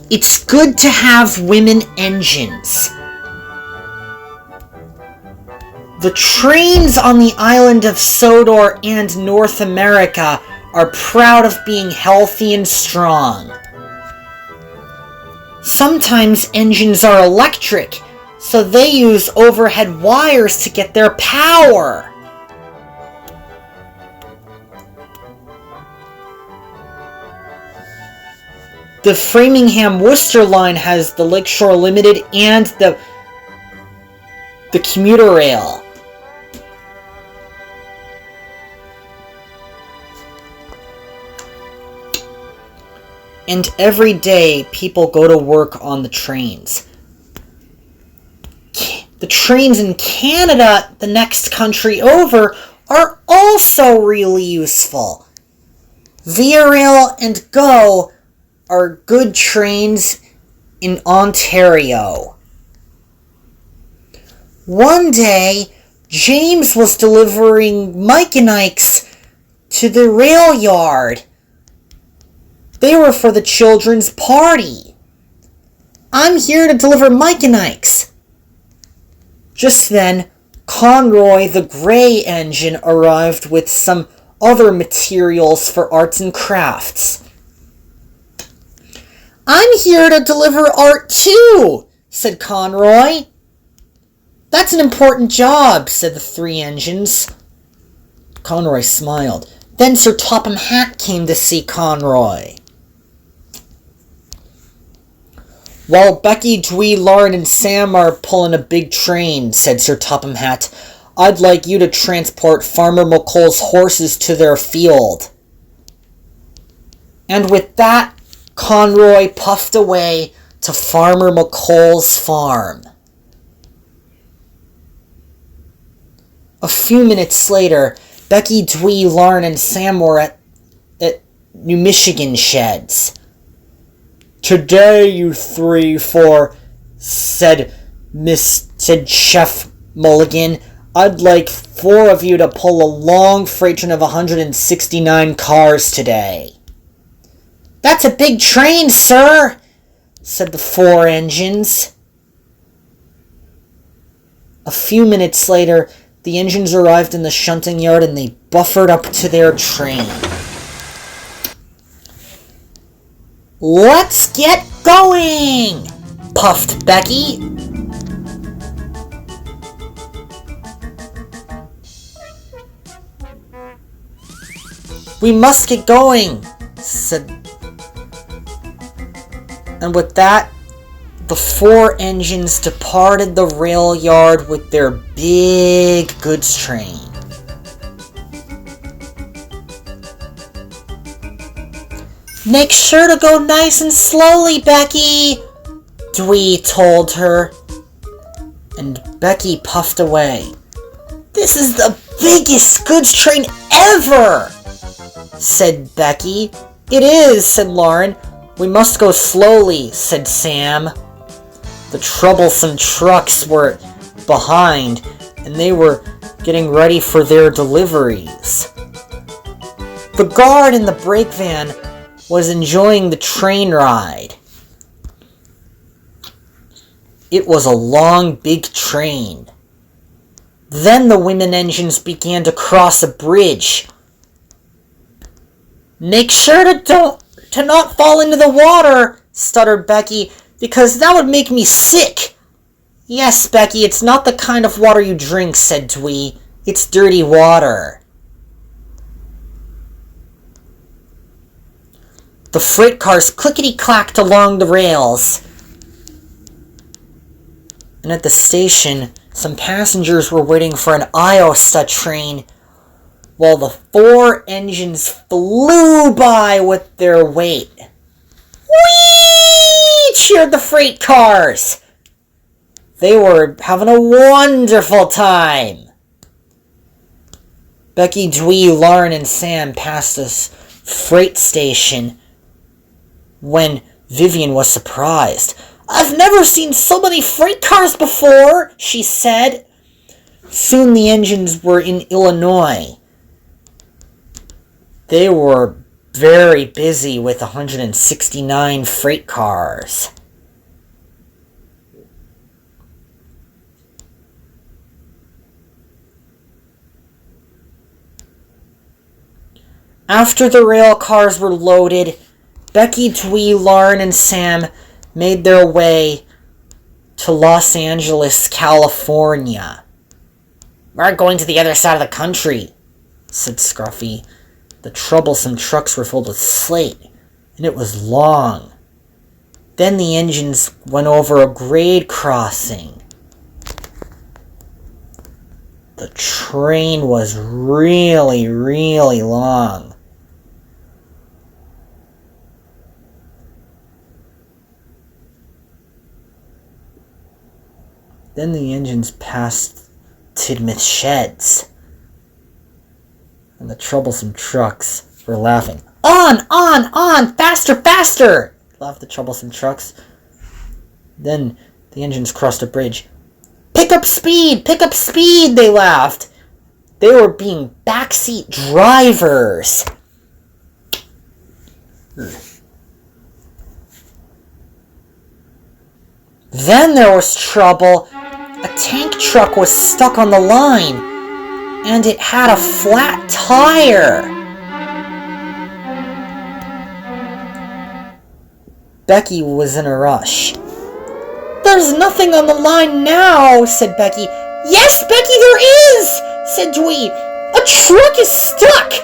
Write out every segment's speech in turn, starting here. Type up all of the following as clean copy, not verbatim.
It's good to have women engines. The trains on the island of Sodor and North America are proud of being healthy and strong. Sometimes engines are electric, so they use overhead wires to get their power. The Framingham-Worcester line has the Lakeshore Limited and the commuter rail. And every day, people go to work on the trains. The trains in Canada, the next country over, are also really useful. Via Rail and GO are good trains in Ontario. One day, James was delivering Mike and Ike's to the rail yard. They were for the children's party. I'm here to deliver Mike and Ike's. Just then, Conroy the gray engine arrived with some other materials for arts and crafts. I'm here to deliver art too, said Conroy. That's an important job, said the three engines. Conroy smiled. Then Sir Topham Hatt came to see Conroy. While Becky, Dwee, Lauren, and Sam are pulling a big train, said Sir Topham Hatt, I'd like you to transport Farmer McColl's horses to their field. And with that, Conroy puffed away to Farmer McColl's farm. A few minutes later, Becky, Dwee, Lauren, and Sam were at New Michigan sheds. Today, you 3-4, said Chef Mulligan, I'd like 4 of you to pull a long freight train of 169 cars today. That's a big train, sir, said the 4 engines. A few minutes later, the engines arrived in the shunting yard and they buffered up to their train. Let's get going, puffed Becky. We must get going, said. And with that, the 4 engines departed the rail yard with their big goods train. Make sure to go nice and slowly, Becky, Dwee told her. And Becky puffed away. This is the biggest goods train ever, said Becky. It is, said Lauren. We must go slowly, said Sam. The troublesome trucks were behind, and they were getting ready for their deliveries. The guard in the brake van was enjoying the train ride. It was a long, big train. Then the women engines began to cross a bridge. Make sure to not fall into the water, stuttered Becky, because that would make me sick. Yes, Becky, it's not the kind of water you drink, said Dwee. It's dirty water. The freight cars clickety-clacked along the rails. And at the station, some passengers were waiting for an Iosta train while the 4 engines flew by with their weight. Whee! Cheered the freight cars. They were having a wonderful time. Becky, Dwee, Lauren, and Sam passed this freight station when Vivian was surprised. I've never seen so many freight cars before, she said. Soon the engines were in Illinois. They were very busy with 169 freight cars. After the rail cars were loaded, Becky, Dwee, Lauren, and Sam made their way to Los Angeles, California. "We're going to the other side of the country," said Scruffy. The troublesome trucks were filled with slate, and it was long. Then the engines went over a grade crossing. The train was really, really long. Then the engines passed Tidmouth Sheds, and the troublesome trucks were laughing. On! Faster, faster!" laughed the troublesome trucks. Then the engines crossed a bridge. Pick up speed, they laughed. They were being backseat drivers. Then there was trouble. A tank truck was stuck on the line, and it had a flat tire. Becky was in a rush. "There's nothing on the line now," said Becky. "Yes, Becky, there is," said Dwee. "A truck is stuck."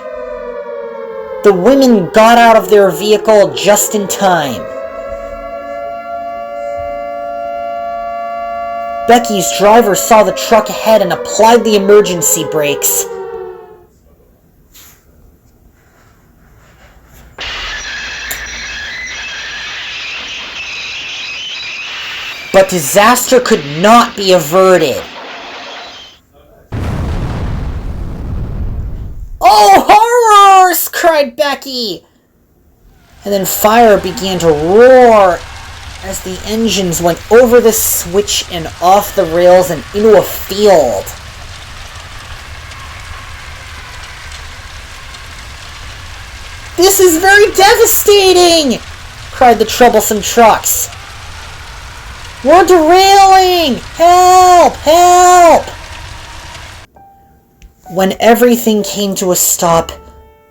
The women got out of their vehicle just in time. Becky's driver saw the truck ahead and applied the emergency brakes. But disaster could not be averted. "Oh, horrors!" cried Becky. And then fire began to roar as the engines went over the switch and off the rails and into a field. "This is very devastating!" cried the troublesome trucks. "We're derailing! Help! Help!" When everything came to a stop,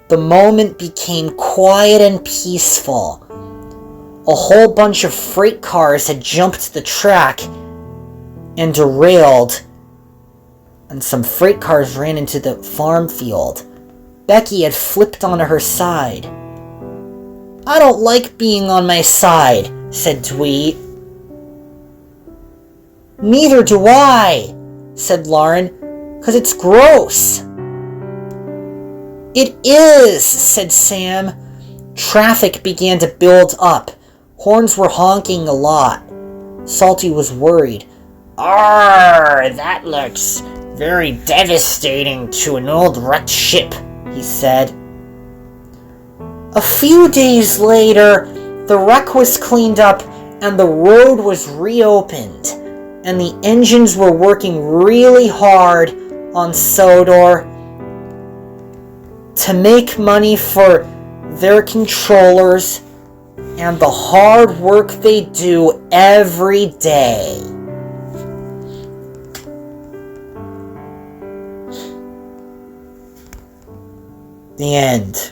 the moment became quiet and peaceful. A whole bunch of freight cars had jumped the track and derailed, and some freight cars ran into the farm field. Becky had flipped onto her side. "I don't like being on my side," said Dwee. "Neither do I," said Lauren, "'cause it's gross." "It is," said Sam. Traffic began to build up. Horns were honking a lot. Salty was worried. "Arr, that looks very devastating to an old wrecked ship," he said. A few days later, the wreck was cleaned up and the road was reopened, and the engines were working really hard on Sodor to make money for their controllers and the hard work they do every day. The end.